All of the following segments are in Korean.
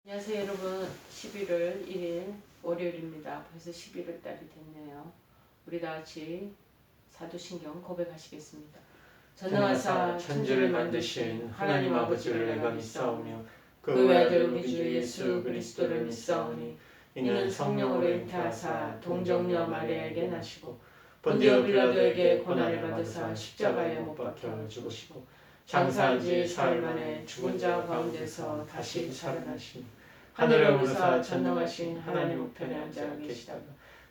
안녕하세요 여러분. 11월 1일 월요일입니다. 벌써 11월 달이 됐네요. 우리 다같이 사도신경 고백하시겠습니다. 전능하사 천지를 만드신 하나님 아버지를 내가 믿사오며 그 외아들 우리 주 예수 그리스도를 믿사오니 이는 성령으로 잉태하사 동정녀 마리아에게 나시고 본디오 빌라도에게 고난을 받으사 십자가에 못 박혀 죽으시고 장사한 지 사흘 만에 죽은 자 가운데서 다시 살아나시니 하늘에 오르사 전능하신 하나님 우편에 앉아 계시다가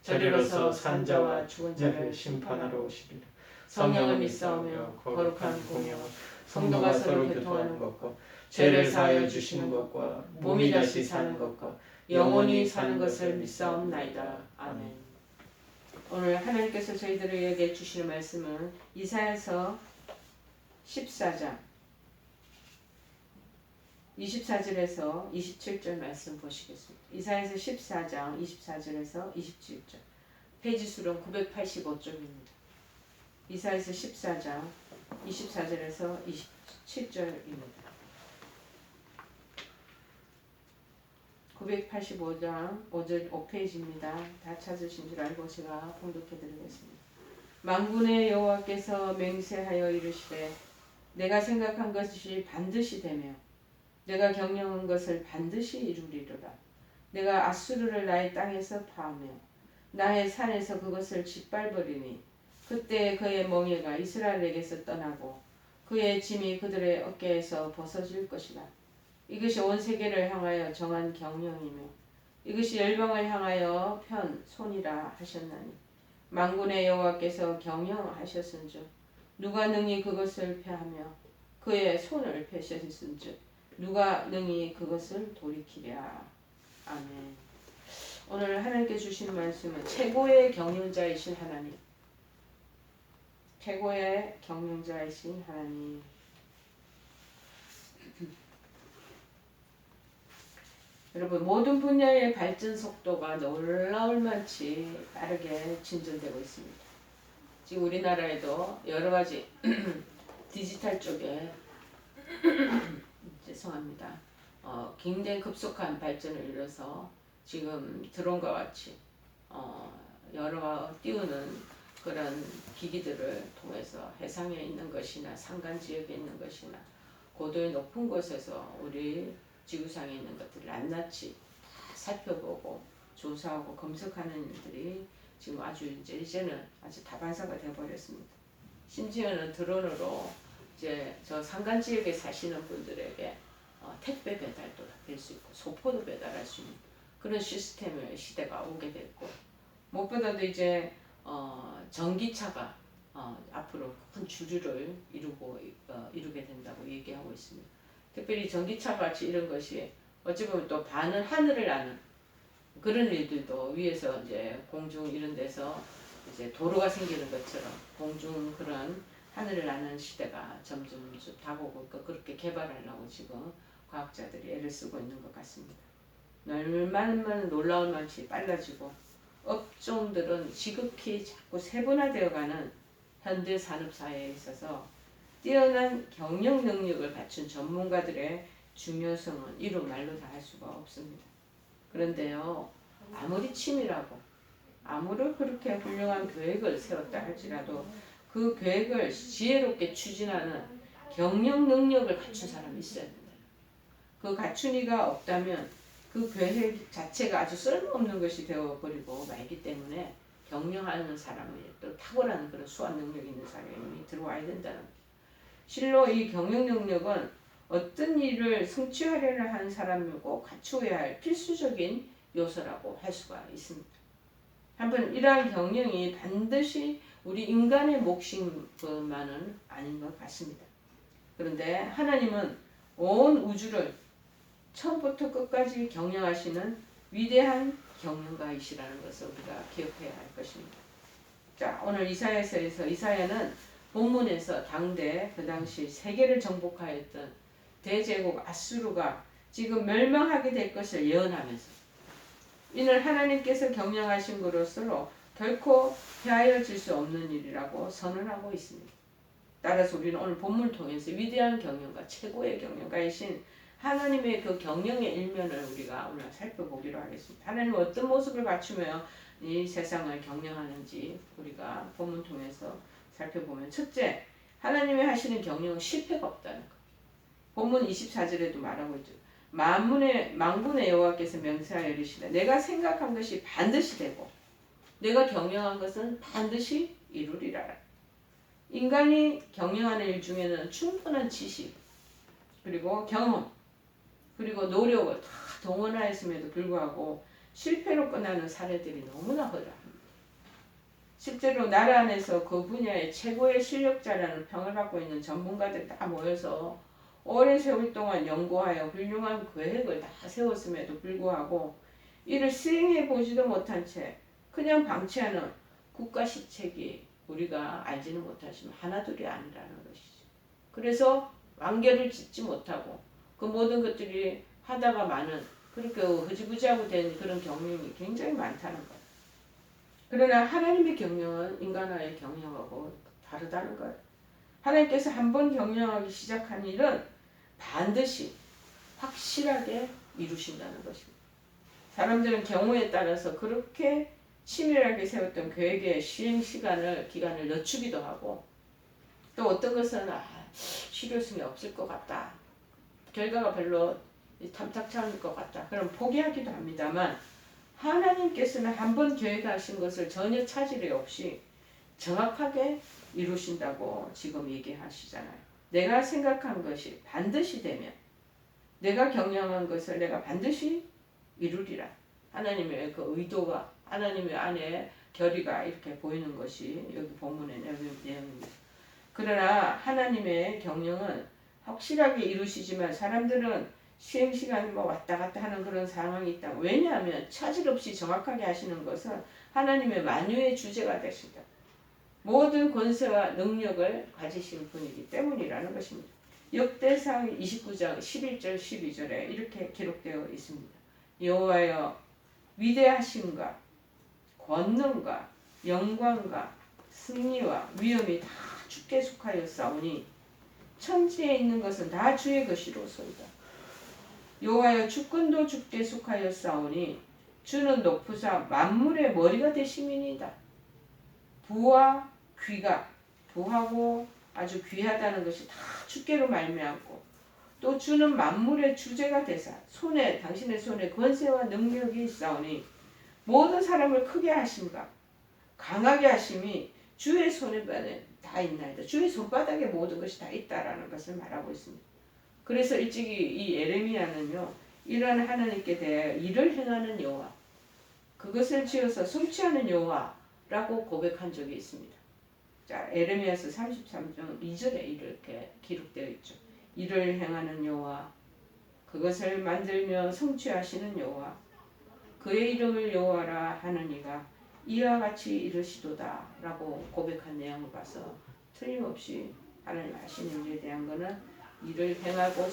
저리로서 산자와 죽은 자를 심판하러 오시리라. 성령을 믿사오며 거룩한 공예와 성도가 서로 교통하는 것과 죄를 사하여 주시는 것과 몸이 다시 사는 것과 영원히 사는 것을 믿사옵나이다. 아멘. 오늘 하나님께서 저희들에게 주시는 말씀은 이사야서 14장 24절에서 27절 말씀 보시겠습니다. 이사야서 14장 24절에서 27절. 페이지 수는 985쪽입니다. 이사야서 14장 24절에서 27절입니다. 985장 5페이지입니다. 다 찾으신 줄 알고 제가 봉독해 드리겠습니다. 만군의 여호와께서 맹세하여 이르시되 내가 생각한 것이 반드시 되며 내가 경영한 것을 반드시 이루리로다. 내가 아수르를 나의 땅에서 파하며 나의 산에서 그것을 짓밟으리니 그때 그의 멍에가 이스라엘에게서 떠나고 그의 짐이 그들의 어깨에서 벗어질 것이다. 이것이 온 세계를 향하여 정한 경영이며 이것이 열방을 향하여 편 손이라 하셨나니 만군의 여호와께서 경영하셨은즉 누가 능히 그것을 폐하며 그의 손을 펴셨은즉 누가 능히 그것을 돌이키랴. 아멘. 오늘 하나님께 주시는 말씀은 최고의 경영자이신 하나님, 최고의 경영자이신 하나님. 여러분, 모든 분야의 발전 속도가 놀라울 만치 빠르게 진전되고 있습니다. 지금 우리나라에도 여러 가지 디지털 쪽에 죄송합니다. 굉장히 급속한 발전을 이뤄서 지금 드론과 같이 여러 띄우는 그런 기기들을 통해서 해상에 있는 것이나 산간 지역에 있는 것이나 고도의 높은 곳에서 우리 지구상에 있는 것들을 낱낱이 살펴보고 조사하고 검색하는 일들이 지금 이제는 아주 다반사가 되어버렸습니다. 심지어는 드론으로 이제 저 산간 지역에 사시는 분들에게 택배 배달도 될 수 있고 소포도 배달할 수 있는 그런 시스템의 시대가 오게 됐고 무엇보다도 이제 전기차가 앞으로 큰 주류를 이루게 된다고 얘기하고 있습니다. 특별히 전기차 같이 이런 것이 어찌 보면 또 반은 하늘을 나는 그런 일들도 위에서 이제 공중 이런 데서 이제 도로가 생기는 것처럼 공중 그런 하늘을 나는 시대가 점점 다가오고 그렇게 개발하려고 지금 과학자들이 애를 쓰고 있는 것 같습니다. 얼마나 놀라울 만치 빨라지고 업종들은 지극히 자꾸 세분화되어가는 현대 산업사회에 있어서 뛰어난 경영 능력을 갖춘 전문가들의 중요성은 이루 말로 다 할 수가 없습니다. 그런데요, 아무리 치밀하고 아무리 그렇게 훌륭한 계획을 세웠다 할지라도 그 계획을 지혜롭게 추진하는 경영 능력을 갖춘 사람이 있어야 된다. 그 갖춘 이가 없다면 그 계획 자체가 아주 쓸모없는 것이 되어버리고 말기 때문에 경영하는 사람이 또 탁월한 그런 수완 능력이 있는 사람이 들어와야 된다는 거죠. 실로 이 경영 능력은 어떤 일을 성취하려는 하는 사람이 꼭 갖추어야 할 필수적인 요소라고 할 수가 있습니다. 한편 이러한 경영이 반드시 우리 인간의 몫인것만은 아닌 것 같습니다. 그런데 하나님은 온 우주를 처음부터 끝까지 경영하시는 위대한 경영가이시라는 것을 우리가 기억해야 할 것입니다. 자, 오늘 이사야서에서 이사야는 본문에서 당대 그 당시 세계를 정복하였던 대제국 아수르가 지금 멸망하게 될 것을 예언하면서 이는 하나님께서 경영하신 것으로 결코 헤아려질 수 없는 일이라고 선언하고 있습니다. 따라서 우리는 오늘 본문을 통해서 위대한 경영가, 최고의 경영가이신 하나님의 그 경영의 일면을 우리가 오늘 살펴보기로 하겠습니다. 하나님은 어떤 모습을 갖추며 이 세상을 경영하는지 우리가 본문 통해서 살펴보면, 첫째, 하나님이 하시는 경영은 실패가 없다는 것. 본문 24절에도 말하고 있죠. 만군의 여호와께서 명세하여 이르시되 내가 생각한 것이 반드시 되고 내가 경영한 것은 반드시 이루리라. 인간이 경영하는 일 중에는 충분한 지식, 그리고 경험, 그리고 노력을 다 동원하였음에도 불구하고 실패로 끝나는 사례들이 너무나 허다합니다. 실제로 나라 안에서 그 분야의 최고의 실력자라는 평을 받고 있는 전문가들 다 모여서 오랜 세월 동안 연구하여 훌륭한 계획을 다 세웠음에도 불구하고 이를 수행해 보지도 못한 채 그냥 방치하는 국가 시책이 우리가 알지는 못하지만 하나둘이 아니라는 것이죠. 그래서 완결을 짓지 못하고 그 모든 것들이 하다가 많은, 그렇게 흐지부지하고 된 그런 경영이 굉장히 많다는 거예요. 그러나 하나님의 경영은 인간의 경영하고 다르다는 거예요. 하나님께서 한번 경영하기 시작한 일은 반드시 확실하게 이루신다는 것입니다. 사람들은 경우에 따라서 그렇게 치밀하게 세웠던 계획의 시행 기간을 늦추기도 하고, 또 어떤 것은 실효성이 없을 것 같다, 결과가 별로 탐탁치 않을 것 같다, 그럼 포기하기도 합니다만, 하나님께서는 한번 계획하신 것을 전혀 차질이 없이 정확하게 이루신다고 지금 얘기하시잖아요. 내가 생각한 것이 반드시 되면, 내가 경영한 것을 내가 반드시 이루리라. 하나님의 그 의도가, 하나님의 안에 결의가 이렇게 보이는 것이 여기 본문의 내용입니다. 그러나 하나님의 경영은 확실하게 이루시지만 사람들은 시행시간이 왔다 갔다 하는 그런 상황이 있다. 왜냐하면 차질 없이 정확하게 하시는 것은 하나님의 만유의 주제가 되신다. 모든 권세와 능력을 가지신 분이기 때문이라는 것입니다. 역대상 29장 11절 12절에 이렇게 기록되어 있습니다. 여호와여, 위대하심과 권능과 영광과 승리와 위엄이 다 주께 속하였사오니 천지에 있는 것은 다 주의 것이로소이다. 여호와여, 주권도 주께 속하였사오니 주는 높으사 만물의 머리가 되심이니이다. 부와 귀가, 부하고 아주 귀하다는 것이 다 주께로 말미암고, 또 주는 만물의 주제가 되사 당신의 손에 권세와 능력이 있사오니 모든 사람을 크게 하심과 강하게 하심이 주의 손에 다 있나이다. 주의 손바닥에 모든 것이 다 있다라는 것을 말하고 있습니다. 그래서 일찍이 이 예레미야는요, 이러한 하나님께 대해 일을 행하는 여호와, 그것을 지어서 성취하는 여호와라고 고백한 적이 있습니다. 자, 예레미야서 33장 2절에 이렇게 기록되어 있죠. 일을 행하는 여호와, 그것을 만들며 성취하시는 여호와, 그의 이름을 여호와라 하느니가 이와 같이 이르시도다 라고 고백한 내용을 봐서 틀림없이 하나님 하시는 일에 대한 것은 일을 행하고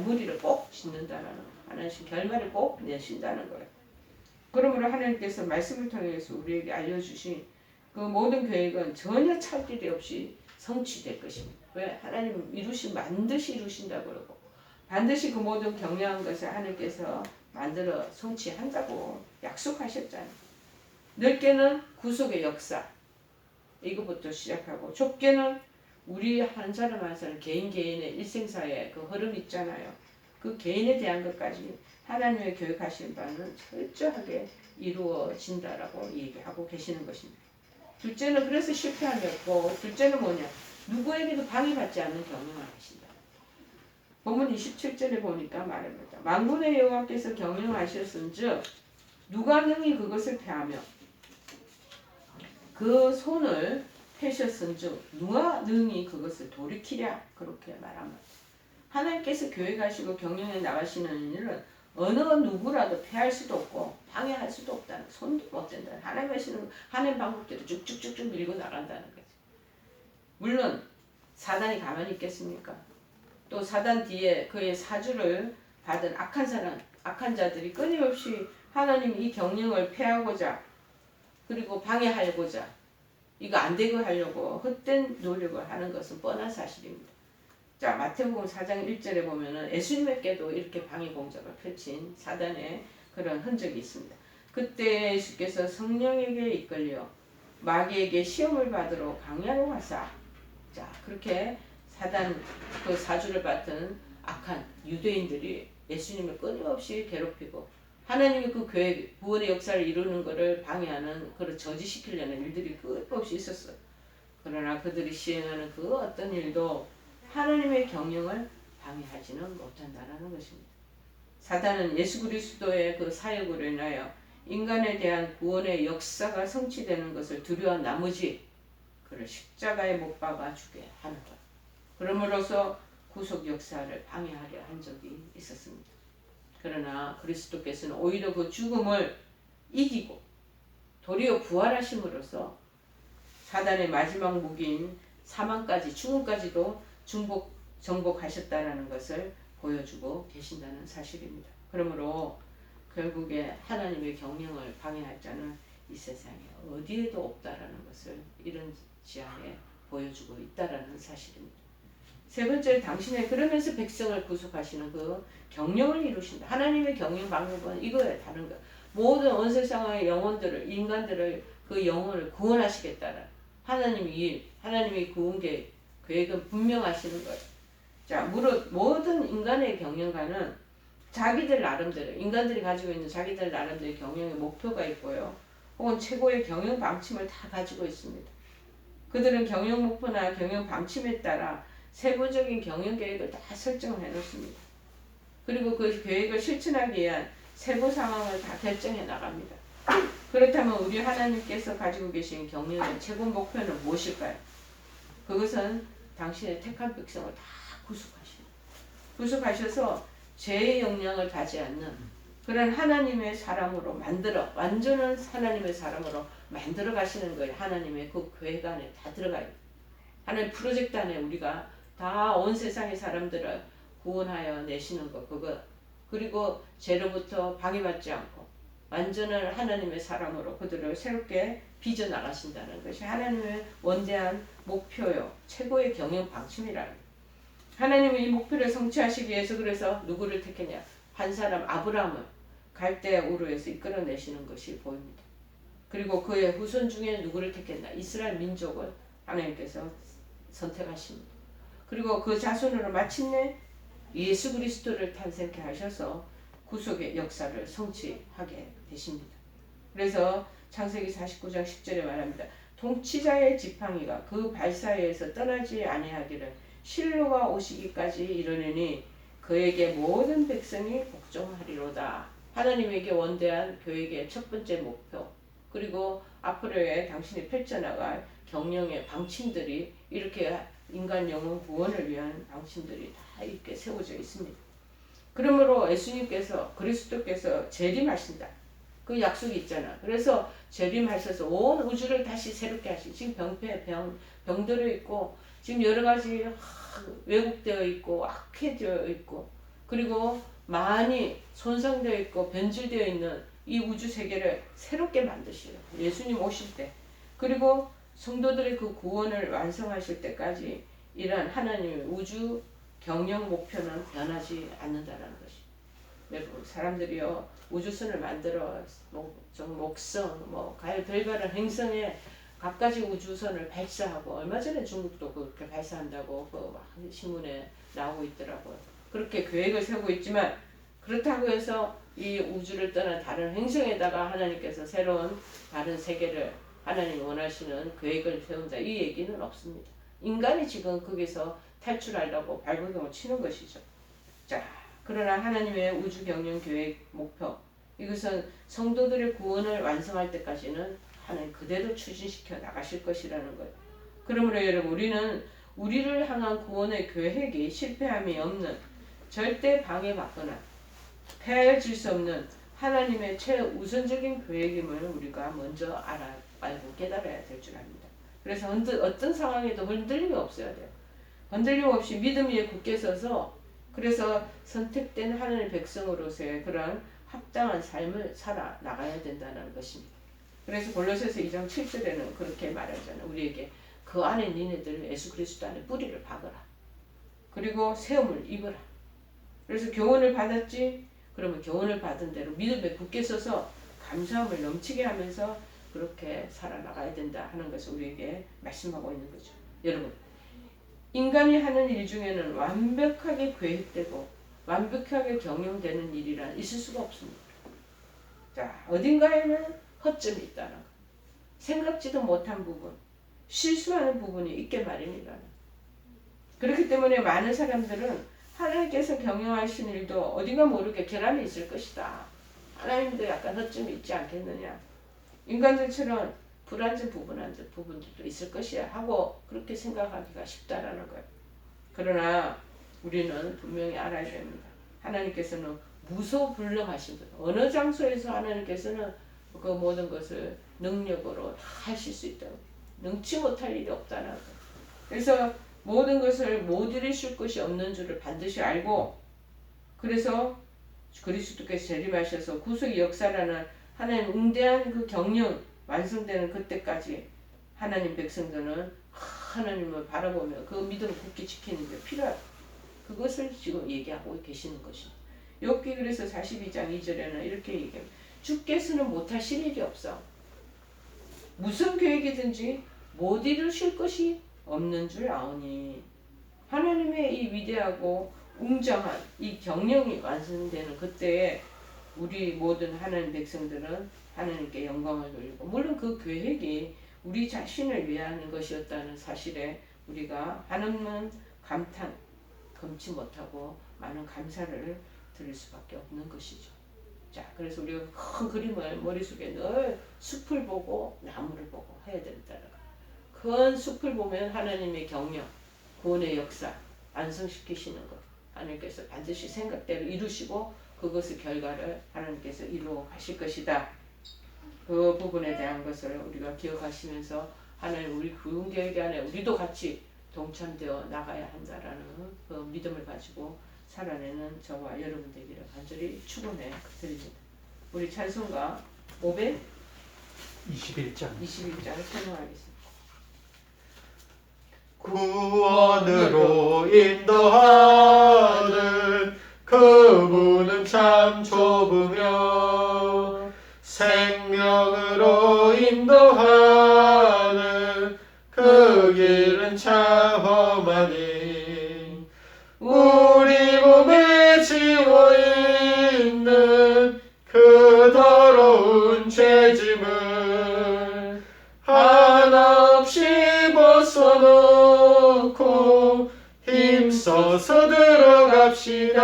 무리를 꼭 짓는다는, 하나님 결과를 꼭 내신다는 거예요. 그러므로 하나님께서 말씀을 통해서 우리에게 알려주신 그 모든 계획은 전혀 차질이 없이 성취될 것입니다. 왜? 하나님 반드시 이루신다고 그러고, 반드시 그 모든 경영한 것을 하나님께서 만들어 성취한다고 약속하셨잖아요. 넓게는 구속의 역사, 이거부터 시작하고, 좁게는 우리 한 사람 한 사람 개인의 일생사의 그 흐름 있잖아요. 그 개인에 대한 것까지 하나님의 교육하신 바는 철저하게 이루어진다라고 얘기하고 계시는 것입니다. 둘째는 그래서 실패함이 없고, 둘째는 뭐냐? 누구에게도 방해받지 않는 경영을 하신다. 본문 27절에 보니까 말합니다. 만군의 여호와께서 경영하셨은즉 누가 능히 그것을 패하며 그 손을 펴셨은즉 누가 능히 그것을 돌이키랴, 그렇게 말합니다. 하나님께서 계획하시고 경영에 나가시는 일은 어느 누구라도 패할 수도 없고 방해할 수도 없다는, 손도 못 댄다는, 하나님 하시는 하나님 방법대로 쭉쭉쭉쭉 밀고 나간다는 거지. 물론 사단이 가만히 있겠습니까? 또 사단 뒤에 그의 사주를 받은 악한 자들이 끊임없이 하나님 이 경영을 폐하고자, 그리고 방해하고자, 이거 안 되게 하려고 헛된 노력을 하는 것은 뻔한 사실입니다. 자, 마태복음 4장 1절에 보면은 예수님에게도 이렇게 방해 공작을 펼친 사단의 그런 흔적이 있습니다. 그때 예수께서 성령에게 이끌려 마귀에게 시험을 받으러 광야로 가사, 자, 그렇게 사단 그 사주를 받은 악한 유대인들이 예수님을 끊임없이 괴롭히고 하나님의 그 계획, 구원의 역사를 이루는 것을 방해하는, 그걸 저지시키려는 일들이 끝없이 있었어요. 그러나 그들이 시행하는 그 어떤 일도 하나님의 경영을 방해하지는 못한다는 것입니다. 사단은 예수 그리스도의 그 사역으로 인하여 인간에 대한 구원의 역사가 성취되는 것을 두려워한 나머지 그를 십자가에 못 박아 주게 하는 것. 그러므로서 구속 역사를 방해하려 한 적이 있었습니다. 그러나 그리스도께서는 오히려 그 죽음을 이기고 도리어 부활하심으로써 사단의 마지막 무기인 사망까지, 죽음까지도 정복하셨다는 것을 보여주고 계신다는 사실입니다. 그러므로 결국에 하나님의 경영을 방해할 자는 이 세상에 어디에도 없다라는 것을 이런 지하에 보여주고 있다라는 사실입니다. 세 번째, 당신의 그러면서 백성을 구속하시는 그 경영을 이루신다. 하나님의 경영 방법은 이거예요. 다른 거. 모든 온 세상의 영혼들을, 인간들을 그 영혼을 구원하시겠다는 하나님의 일, 하나님의 구원 계획은 분명하시는 거예요. 자, 무릇 모든 인간의 경영가는 자기들 나름대로, 인간들이 가지고 있는 자기들 나름대로 경영의 목표가 있고요. 혹은 최고의 경영 방침을 다 가지고 있습니다. 그들은 경영 목표나 경영 방침에 따라 세부적인 경영 계획을 다 설정을 해 놓습니다. 그리고 그 계획을 실천하기 위한 세부 상황을 다 결정해 나갑니다. 그렇다면 우리 하나님께서 가지고 계신 경영의 최고 목표는 무엇일까요? 그것은 당신의 택한 백성을 다 구속하셔서 죄의 영향을 가지 않는 그런 하나님의 사람으로 만들어, 완전한 하나님의 사람으로 만들어 가시는 거예요. 하나님의 그 계획 안에 다 들어가요. 하나님 프로젝트 안에 우리가 다 온 세상의 사람들을 구원하여 내시는 것, 그거. 그리고 죄로부터 방해받지 않고 완전한 하나님의 사람으로 그들을 새롭게 빚어나가신다는 것이 하나님의 원대한 목표요. 최고의 경영 방침이라는 거예요. 하나님은 이 목표를 성취하시기 위해서 그래서 누구를 택했냐? 한 사람 아브라함을 갈대아 우르에서 이끌어내시는 것이 보입니다. 그리고 그의 후손 중에 누구를 택했나? 이스라엘 민족을 하나님께서 선택하십니다. 그리고 그 자손으로 마침내 예수 그리스도를 탄생케 하셔서 구속의 역사를 성취하게 되십니다. 그래서 창세기 49장 10절에 말합니다. 통치자의 지팡이가 그 발사에서 떠나지 아니하기를 실로가 오시기까지 이르느니 그에게 모든 백성이 복종하리로다. 하나님에게 원대한 교회의 첫 번째 목표, 그리고 앞으로의 당신이 펼쳐나갈 경영의 방침들이 이렇게 인간 영혼 구원을 위한 방침들이 다 이렇게 세워져 있습니다. 그러므로 예수님께서, 그리스도께서 재림하신다. 그 약속이 있잖아. 그래서 재림하셔서 온 우주를 다시 새롭게 하시. 지금 병들어 있고 지금 여러 가지 왜곡되어 있고 악해져 있고 그리고 많이 손상되어 있고 변질되어 있는 이 우주 세계를 새롭게 만드시려. 예수님 오실 때. 그리고 성도들의 그 구원을 완성하실 때까지 이러한 하나님의 우주 경영 목표는 변하지 않는다는 것이. 여러분, 사람들이요 우주선을 만들어 목성, 별다른 행성에 갖가지 우주선을 발사하고, 얼마 전에 중국도 그렇게 발사한다고 그 신문에 나오고 있더라고요. 그렇게 계획을 세우고 있지만 그렇다고 해서 이 우주를 떠난 다른 행성에다가 하나님께서 새로운 다른 세계를 하나님이 원하시는 계획을 세운다, 이 얘기는 없습니다. 인간이 지금 거기서 탈출하려고 발버둥을 치는 것이죠. 자, 그러나 하나님의 우주 경영 계획 목표, 이것은 성도들의 구원을 완성할 때까지는 하나님 그대로 추진시켜 나가실 것이라는 거예요. 그러므로 여러분, 우리는 우리를 향한 구원의 계획이 실패함이 없는, 절대 방해받거나 폐하여질 수 없는 하나님의 최우선적인 계획임을 우리가 먼저 알고 깨달아야 될 줄 압니다. 그래서 어떤 상황에도 흔들림이 없어야 돼요. 흔들림 없이 믿음 위에 굳게 서서, 그래서 선택된 하나님의 백성으로서의 그런 합당한 삶을 살아 나가야 된다는 것입니다. 그래서 골로새서 2장 7절에는 그렇게 말하잖아요. 우리에게 그 안에 니네들 예수 그리스도 안에 뿌리를 박아라. 그리고 세움을 입어라. 그래서 교훈을 받았지? 그러면 교훈을 받은 대로 믿음에 굳게 서서 감사함을 넘치게 하면서 그렇게 살아나가야 된다 하는 것을 우리에게 말씀하고 있는 거죠. 여러분, 인간이 하는 일 중에는 완벽하게 계획되고 완벽하게 경영되는 일이란 있을 수가 없습니다. 자, 어딘가에는 허점이 있다는 거. 생각지도 못한 부분, 실수하는 부분이 있게 마련이라는. 그렇기 때문에 많은 사람들은 하나님께서 경영하신 일도 어딘가 모르게 결함이 있을 것이다. 하나님도 약간 허점이 있지 않겠느냐. 인간들처럼 불완전 부분들도 있을 것이야 하고 그렇게 생각하기가 쉽다라는 거예요. 그러나 우리는 분명히 알아야 됩니다. 하나님께서는 무소불능하신 분. 어느 장소에서 하나님께서는 그 모든 것을 능력으로 다 하실 수 있다고. 능치 못할 일이 없다는 거예요. 그래서 모든 것을 못 이루실 것이 없는 줄을 반드시 알고, 그래서 그리스도께서 재림하셔서 구속의 역사라는 하나님 응대한 그 경영 완성되는 그때까지 하나님 백성들은 하나님을 바라보며 그 믿음을 굳게 지키는 게 필요하다. 그것을 지금 얘기하고 계시는 것입니다. 욥기 그래서 42장 2절에는 이렇게 얘기합니다. 주께서는 못하실 일이 없어. 무슨 계획이든지 못 이루실 것이 없는 줄 아오니. 하나님의 이 위대하고 웅장한 이 경영이 완성되는 그때에 우리 모든 하나님 백성들은 하나님께 영광을 돌리고, 물론 그 계획이 우리 자신을 위하는 것이었다는 사실에 우리가 하나님은 감탄, 금치 못하고 많은 감사를 드릴 수밖에 없는 것이죠. 자, 그래서 우리가 큰 그림을 머릿속에 늘 숲을 보고 나무를 보고 해야 된다는 거. 큰 숲을 보면 하나님의 경영, 구원의 역사, 완성시키시는 것. 하나님께서 반드시 생각대로 이루시고 그것의 결과를 하나님께서 이루어 가실 것이다. 그 부분에 대한 것을 우리가 기억하시면서 하나님 우리 구원계획 안에 우리도 같이 동참되어 나가야 한다라는 그 믿음을 가지고 살아내는 저와 여러분 되기를 간절히 축원해 드립니다. 우리 찬송가 521장 찬송하겠습니다. 구원으로 인도하는 그분은 참 좁으며 생명으로 인도하는 그 길은 참 험하니 우리 몸에 지워있는 그 더러운 죄짐을 한없이 벗어놓고 힘써서 들어갑시다.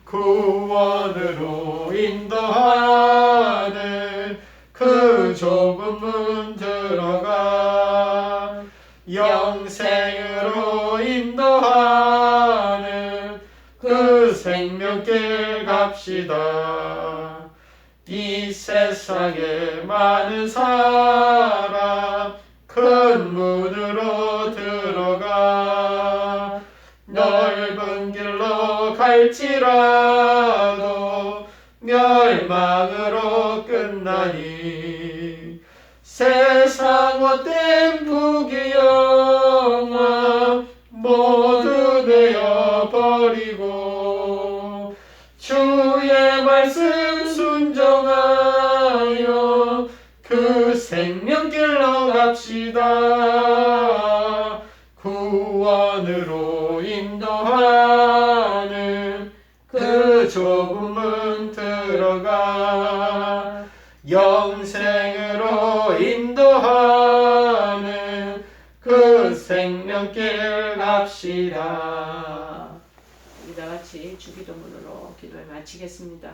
구원으로 인도하는 그 좁은 문 들어가 영생으로 인도하는 그 생명길 갑시다. 이 세상에 많은 사람 큰 문으로 들어가 넓은 길로 갈지라도 멸망으로 끝나니 세상 헛된 부귀영화 모두 내어버리고 주의 말씀 순종하여 그 생명길로 갑시다. 구원으로 인도하는 그 좁은 문 들어가 영생으로 인도하는 그 생명길 갑시다. 우리 다 같이 주기도문으로 기도를 마치겠습니다.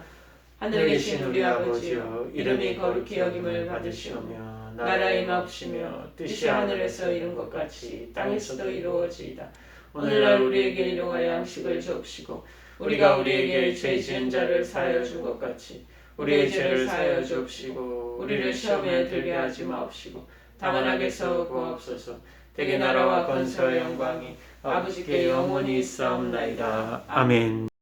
하늘에 계신 우리 아버지여, 이름이 거룩히 여김을 받으시오며 나라가 임하옵시며 뜻이 하늘에서 이룬 것 같이 땅에서도 이루어지이다. 오늘날 우리에게 일용할 양식을 주옵시고 우리가 우리에게 죄 지은 자를 사하여 준 것 같이 우리의 죄를 사하여 주옵시고 우리를 시험에 들게 하지 마옵시고 다만 악에서 구하옵소서. 대개 나라와 권세와 영광이 아버지께 영원히 있사옵나이다. 아멘.